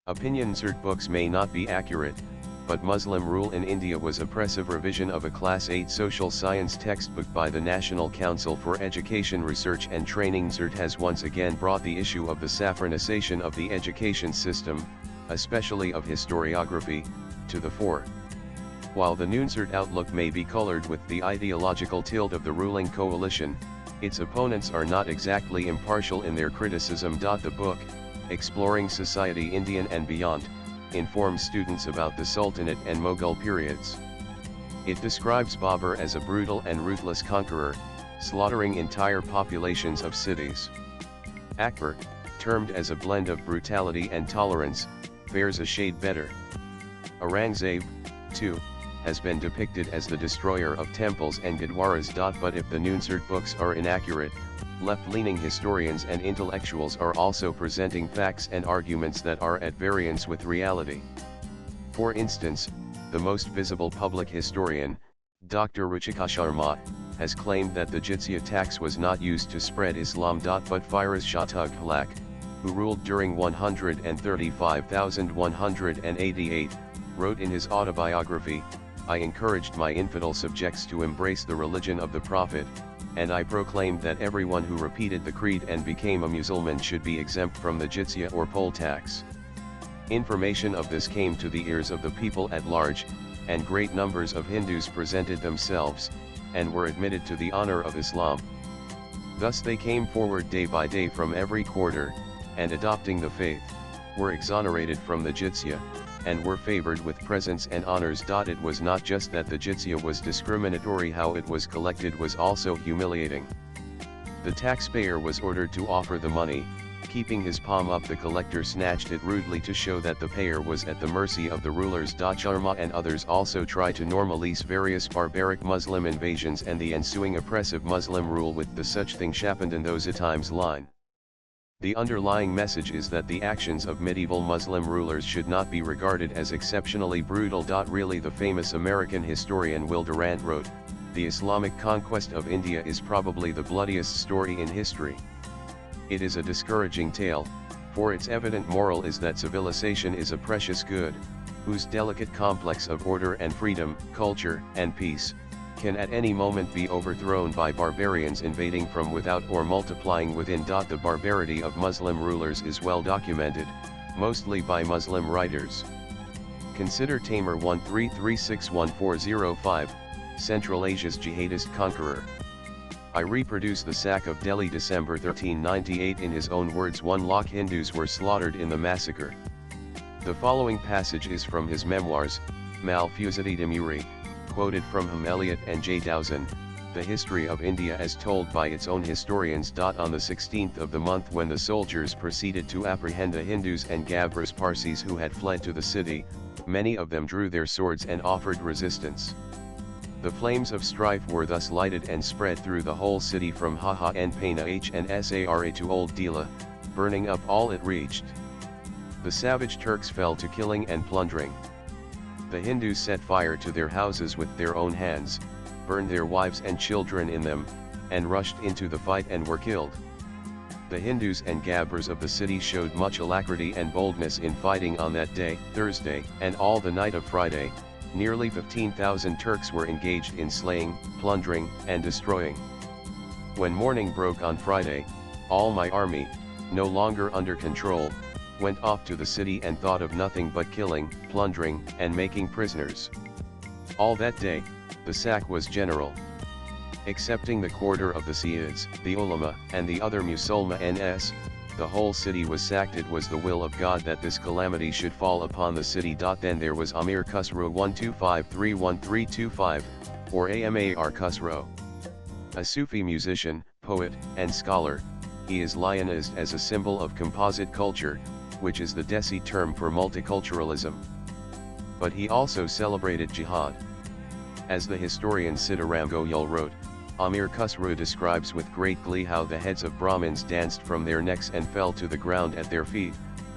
Opinion NCERT books may not be accurate, but Muslim rule in India was oppressive revision of a Class 8 social science textbook by the National Council for Education Research and Training. NCERT has once again brought the issue of the saffronization of the education system, especially of historiography, to the fore. While the new NCERT outlook may be colored with the ideological tilt of the ruling coalition, its opponents are not exactly impartial in their criticism. The book, Exploring Society Indian and Beyond, informs students about the Sultanate and Mughal periods. It describes Babur as a brutal and ruthless conqueror, slaughtering entire populations of cities. Akbar, termed as a blend of brutality and tolerance, fares a shade better. Aurangzeb, too, has been depicted as the destroyer of temples and gurdwaras. But if the new NCERT books are inaccurate, left-leaning historians and intellectuals are also presenting facts and arguments that are at variance with reality. For instance, the most visible public historian, Dr. Ruchika Sharma, has claimed that the jizya tax was not used to spread Islam. But Firoz Shah Tughlaq, who ruled during 135,188, wrote in his autobiography, "I encouraged my infidel subjects to embrace the religion of the Prophet, and I proclaimed that everyone who repeated the creed and became a Muslim should be exempt from the jizya or poll tax." Information of this came to the ears of the people at large, and great numbers of Hindus presented themselves, and were admitted to the honor of Islam. Thus they came forward day by day from every quarter, and adopting the faith, were exonerated from the jizya, and were favored with presents and honors. It was not just that the jizya was discriminatory, how it was collected was also humiliating. The taxpayer was ordered to offer the money. Keeping his palm up, the collector snatched it rudely to show that the payer was at the mercy of the rulers. Sharma and others also try to normalize various barbaric Muslim invasions and the ensuing oppressive Muslim rule with the "such things happened in those times" line. The underlying message is that the actions of medieval Muslim rulers should not be regarded as exceptionally brutal. Really, the famous American historian Will Durant wrote, "The Islamic conquest of India is probably the bloodiest story in history." It is a discouraging tale, for its evident moral is that civilization is a precious good, whose delicate complex of order and freedom, culture and peace, can at any moment be overthrown by barbarians invading from without or multiplying within. The barbarity of Muslim rulers is well documented, mostly by Muslim writers. Consider Taimur 13361405, Central Asia's jihadist conqueror. I reproduce the sack of Delhi December 1398 in his own words. 1 lakh Hindus were slaughtered in the massacre. The following passage is from his memoirs, Malfuzati Demuri, quoted from him Eliot and J. Dowson, The History of India as told by its own historians. On the 16th of the month, when the soldiers proceeded to apprehend the Hindus and Gabras Parsis who had fled to the city, many of them drew their swords and offered resistance. The flames of strife were thus lighted and spread through the whole city from Haha and Paina and Sara to Old Dila, burning up all it reached. The savage Turks fell to killing and plundering. The Hindus set fire to their houses with their own hands, burned their wives and children in them, and rushed into the fight and were killed. The Hindus and Gabras of the city showed much alacrity and boldness in fighting on that day, Thursday, and all the night of Friday. Nearly 15,000 Turks were engaged in slaying, plundering, and destroying. When morning broke on Friday, all my army, no longer under control, went off to the city and thought of nothing but killing, plundering, and making prisoners. All that day, the sack was general. Excepting the quarter of the Sayyids, the Ulama, and the other Musulmanes, the whole city was sacked. It was the will of God that this calamity should fall upon the city. Then there was Amir Khusro 12531325, or Amar Khusro. A Sufi musician, poet, and scholar, he is lionized as a symbol of composite culture, which is the Desi term for multiculturalism. But he also celebrated jihad. As the historian Sitaram Goyal wrote, Amir Khusro describes with great glee how the heads of Brahmins danced from their necks and fell to the ground at their feet,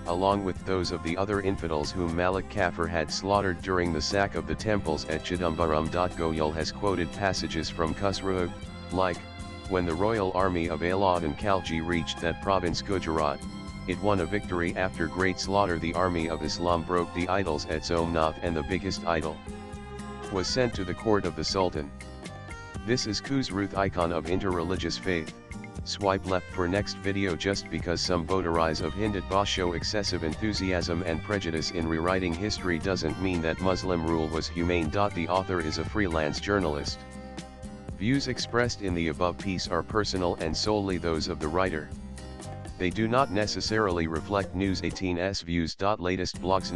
along with those of the other infidels whom Malik Kafur had slaughtered during the sack of the temples at Chidambaram. Goyal has quoted passages from Khusro, like, when the royal army of Alauddin Khalji reached that province Gujarat, it won a victory after great slaughter. The army of Islam broke the idols at Somnath, and the biggest idol was sent to the court of the Sultan. This is Khusruth, icon of interreligious faith. Swipe left for next video. Just because some votaries of Hindutva show excessive enthusiasm and prejudice in rewriting history doesn't mean that Muslim rule was humane. The author is a freelance journalist. Views expressed in the above piece are personal and solely those of the writer. They do not necessarily reflect News 18's views. Latest blogs.